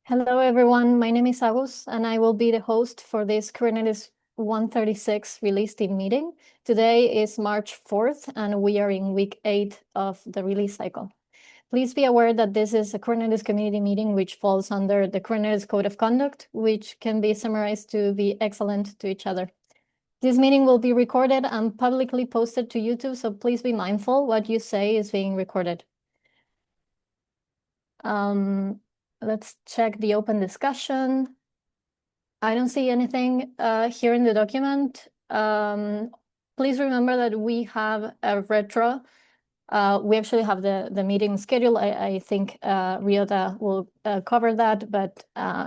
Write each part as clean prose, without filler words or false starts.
Hello, everyone. My name is Agus, and I will be the host for this Kubernetes 136 release team meeting. Today is March 4th, and we are in week 8 of the release cycle. Please be aware that this is a Kubernetes community meeting which falls under the Kubernetes Code of Conduct, which can be summarized to be excellent to each other. This meeting will be recorded and publicly posted to YouTube, so please be mindful what you say is being recorded. Let's check the open discussion. I don't see anything here in the document. Please remember that we have a retro. We actually have the meeting schedule. I think Ryota will cover that, but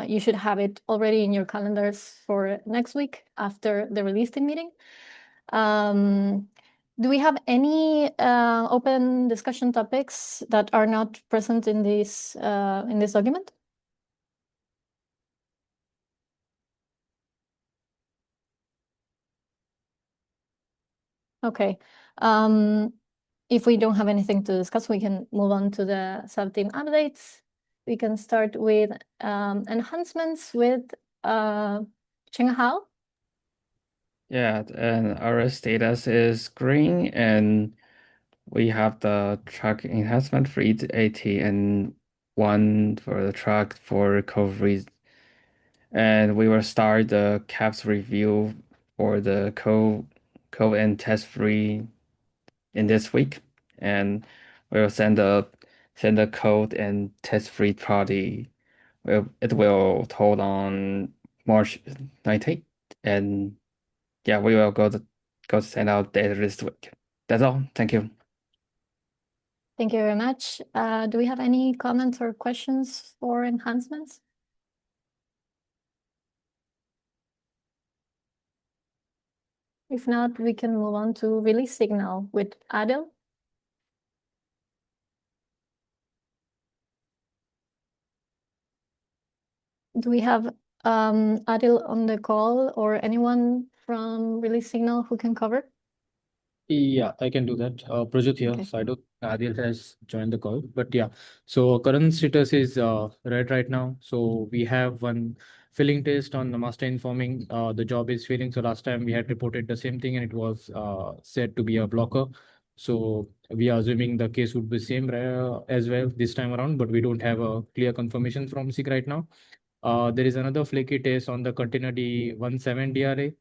you should have it already in your calendars for next week after the release team meeting. Do we have any open discussion topics that are not present in this document? Okay. If we don't have anything to discuss, we can move on to the sub-team updates. We can start with enhancements with Cheng Hao. Yeah, and our status is green, and we have the truck enhancement for ET80 and one for the truck for code. And we will start the CAPS review for the code and test free in this week, and we'll send the code and test free party. It will hold on March 19th, and yeah, we will go send out data this week. That's all. Thank you. Thank you very much. Do we have any comments or questions for enhancements? If not, we can move on to release signal with Adil. Do we have Adil on the call or anyone from release signal who can cover? Yeah, I can do that. Prajit here. Okay. So I don't Adil has joined the call, but yeah. So current status is red right now. So we have one filling test on the master informing. The job is filling. So last time we had reported the same thing and it was said to be a blocker. So we are assuming the case would be same as well this time around, but we don't have a clear confirmation from SIG right now. There is another flaky test on the container D17 DRA,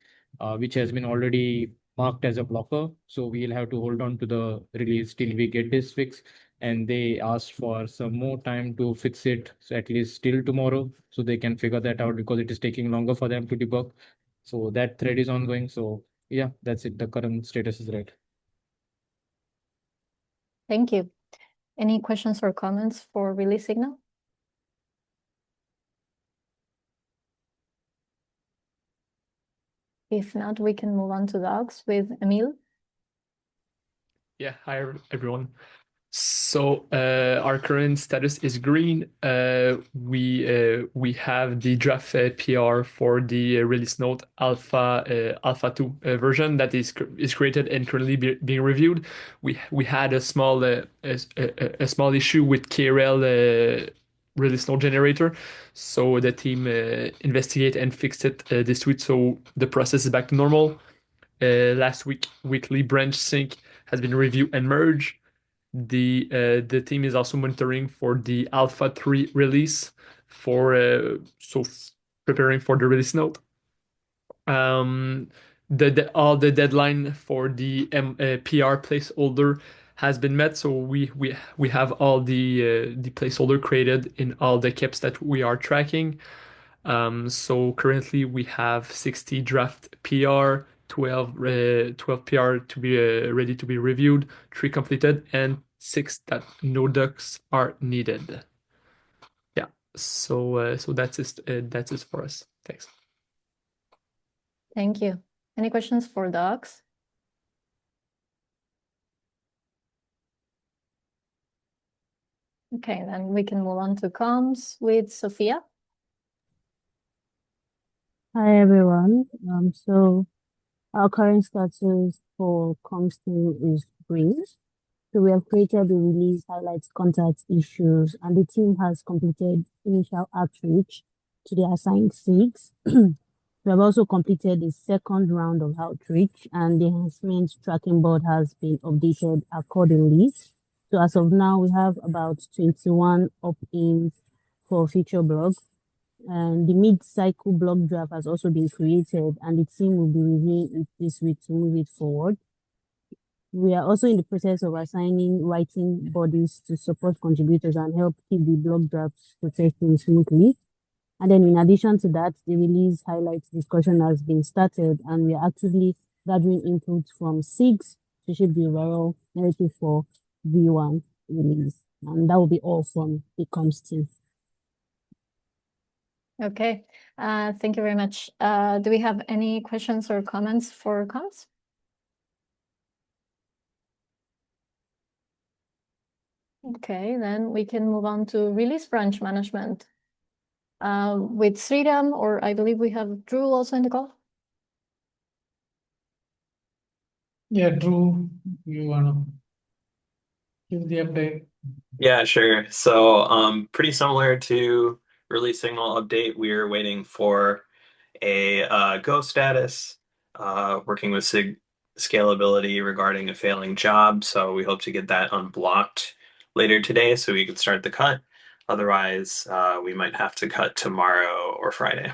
which has been already marked as a blocker. So we'll have to hold on to the release till we get this fix. And they asked for some more time to fix it, so at least till tomorrow, so they can figure that out because it is taking longer for them to debug. So that thread is ongoing. So yeah, that's it. The current status is right. Thank you. Any questions or comments for release signal? If not, we can move on to docs with Emil. Yeah, hi everyone. So our current status is green. We have the draft PR for the release note alpha 2 version that is created and currently being reviewed. We had a small issue with KRL release note generator, so the team investigate and fixed it this week. So the process is back to normal. Last week, weekly branch sync has been reviewed and merged. The team is also monitoring for the Alpha 3 release for preparing for the release note. All the deadline for the PR placeholder has been met, so we have all the placeholder created in all the KEPs that we are tracking. So currently we have 60 draft PR, 12 PR to be ready to be reviewed, 3 completed, and 6 that no ducks are needed. Yeah, so that's it for us. Thanks. Thank you. Any questions for docs? Okay, then we can move on to comms with Sophia. Hi everyone. So our current status for comms team is green. So we have created a release highlights contact issues, and the team has completed initial outreach to the assigned SIGs. We have also completed the second round of outreach, and the enhancement tracking board has been updated accordingly. So as of now, we have about 21 opt-ins for future blog. And the mid-cycle blog draft has also been created, and the team will be reviewing it this week to move it forward. We are also in the process of assigning writing bodies to support contributors and help keep the blog drafts processing smoothly. And then in addition to that, the release highlights discussion has been started, and we are actively gathering input from SIGs to shape the overall narrative for V1 release. And that will be all from the comms team. Okay, thank you very much. Do we have any questions or comments for comms? Okay, then we can move on to release branch management. With Sridham, or I believe we have Drew also in the call. Yeah, Drew, you wanna give the update? Yeah, sure. So pretty similar to release signal update, we're waiting for a go status, working with SIG scalability regarding a failing job. So we hope to get that unblocked later today so we can start the cut. Otherwise, we might have to cut tomorrow or Friday.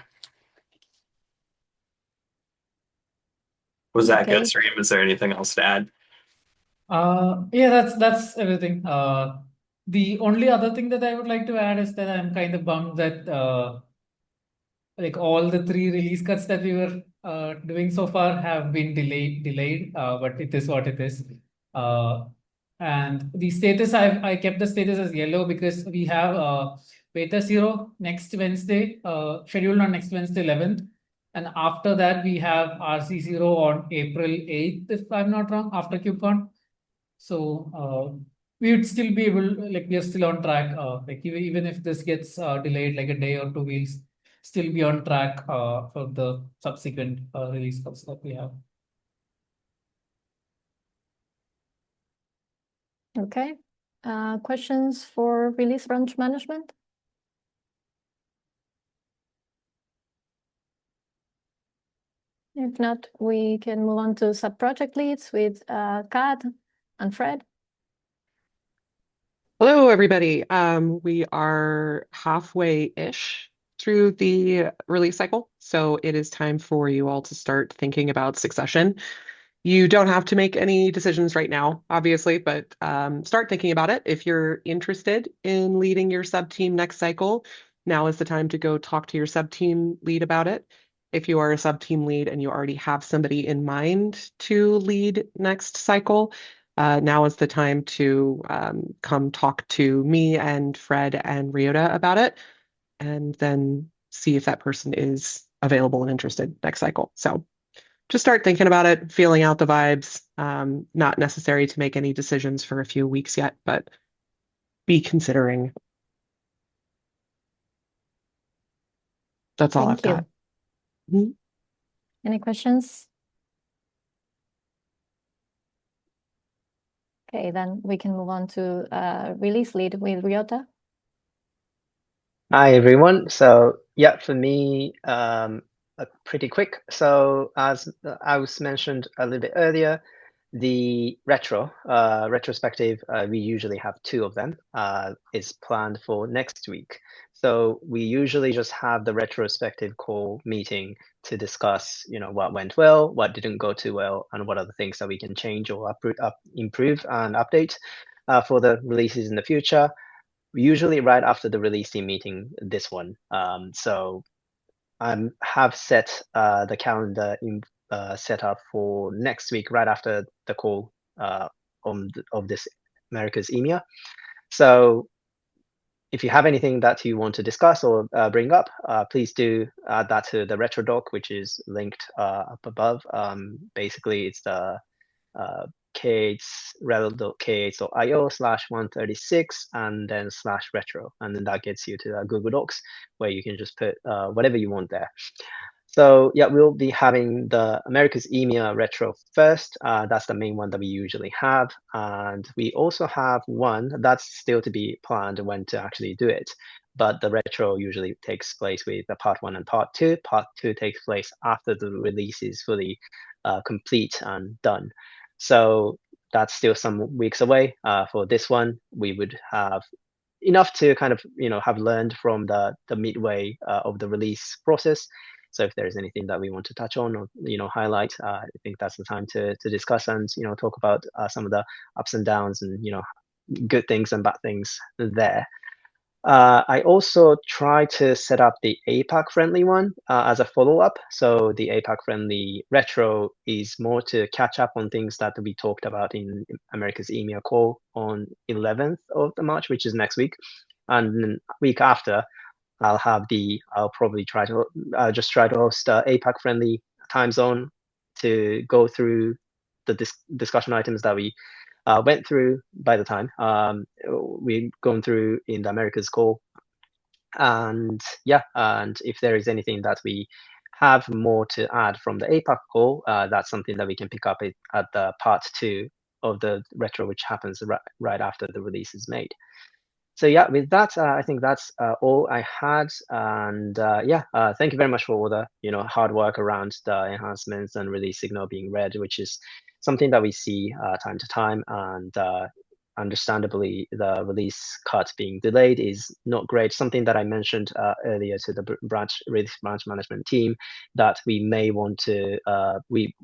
Was that good, Stream? Is there anything else to add? Yeah, that's everything. The only other thing that I would like to add is that I'm kind of bummed that like all the 3 release cuts that we were doing so far have been delayed, but it is what it is. And the status, I kept the status as yellow because we have beta 0 next Wednesday, scheduled on next Wednesday 11th. And after that, we have RC0 on April 8th, if I'm not wrong, after KubeCon. So we would still be able, like we are still on track. Like even if this gets delayed like a day or 2 weeks, still be on track for the subsequent release cuts that we have. Okay. Questions for release branch management? If not, we can move on to sub-project leads with Kat and Fred. Hello, everybody. We are halfway-ish through the release cycle, so it is time for you all to start thinking about succession. You don't have to make any decisions right now, obviously, but start thinking about it. If you're interested in leading your sub-team next cycle, now is the time to go talk to your sub-team lead about it. If you are a sub-team lead and you already have somebody in mind to lead next cycle, now is the time to come talk to me and Fred and Ryota about it, and then see if that person is available and interested next cycle. So just start thinking about it, feeling out the vibes. Not necessary to make any decisions for a few weeks yet, but be considering. That's all I've got. Mhm. Any questions? Okay, then we can move on to release lead with Ryota. Hi, everyone. So yeah, for me, pretty quick. So as I was mentioned a little bit earlier, the retrospective, we usually have 2 of them, is planned for next week. So we usually just have the retrospective call meeting to discuss, what went well, what didn't go too well, and what are the things that we can change or improve and update for the releases in the future. Usually right after the release team meeting, this one. So I have set the calendar set up for next week, right after the call of this America's EMEA. So if you have anything that you want to discuss or bring up, please do add that to the retro doc, which is linked up above. Basically, it's the k8s.io/136 and then /retro, and then that gets you to Google Docs where you can just put whatever you want there. So yeah, we'll be having the America's EMEA retro first. That's the main one that we usually have. And we also have one that's still to be planned when to actually do it. But the retro usually takes place with the part 1 and part 2. Part 2 takes place after the release is fully complete and done. So that's still some weeks away. For this one, we would have enough to kind of have learned from the midway of the release process. So if there's anything that we want to touch on or highlight, I think that's the time to discuss and talk about some of the ups and downs and good things and bad things there. I also try to set up the APAC friendly one as a follow-up. So the APAC friendly retro is more to catch up on things that we talked about in America's EMEA call on 11th of the March, which is next week. And then week after, I'll probably just try to host APAC friendly time zone to go through the discussion items that we went through by the time we've gone through in the Americas call. And and if there is anything that we have more to add from the APAC call, that's something that we can pick up at the part 2 of the retro, which happens right after the release is made. So yeah, with that, I think that's all I had. And thank you very much for all the hard work around the enhancements and release signal being read, which is something that we see time to time. And understandably, the release cut being delayed is not great. Something that I mentioned earlier to the release branch management team, that we may want to we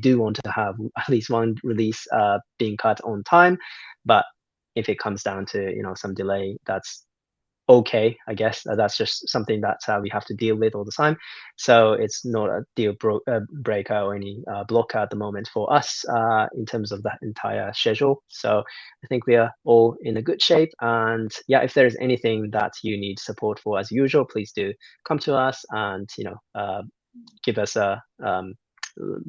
do want to have at least one release being cut on time, but if it comes down to some delay, that's okay, I guess. That's just something that we have to deal with all the time. So it's not a deal breaker or any blocker at the moment for us in terms of that entire schedule. So I think we are all in a good shape. And yeah, if there is anything that you need support for, as usual, please do come to us and give us a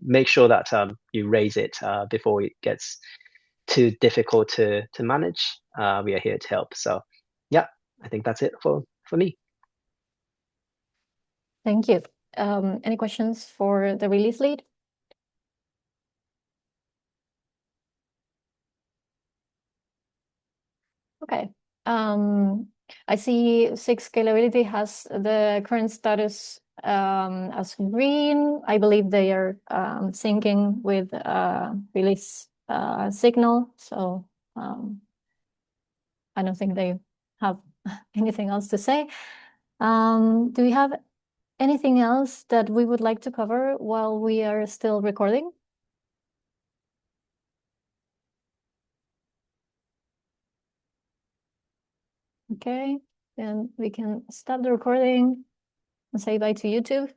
make sure that you raise it before it gets too difficult to manage. We are here to help. So yeah, I think that's it for me. Thank you. Any questions for the release lead? Okay. I see SIG Scalability has the current status as green. I believe they are syncing with release signal. So I don't think they have anything else to say. Do we have anything else that we would like to cover while we are still recording? Okay, then we can stop the recording and say bye to YouTube.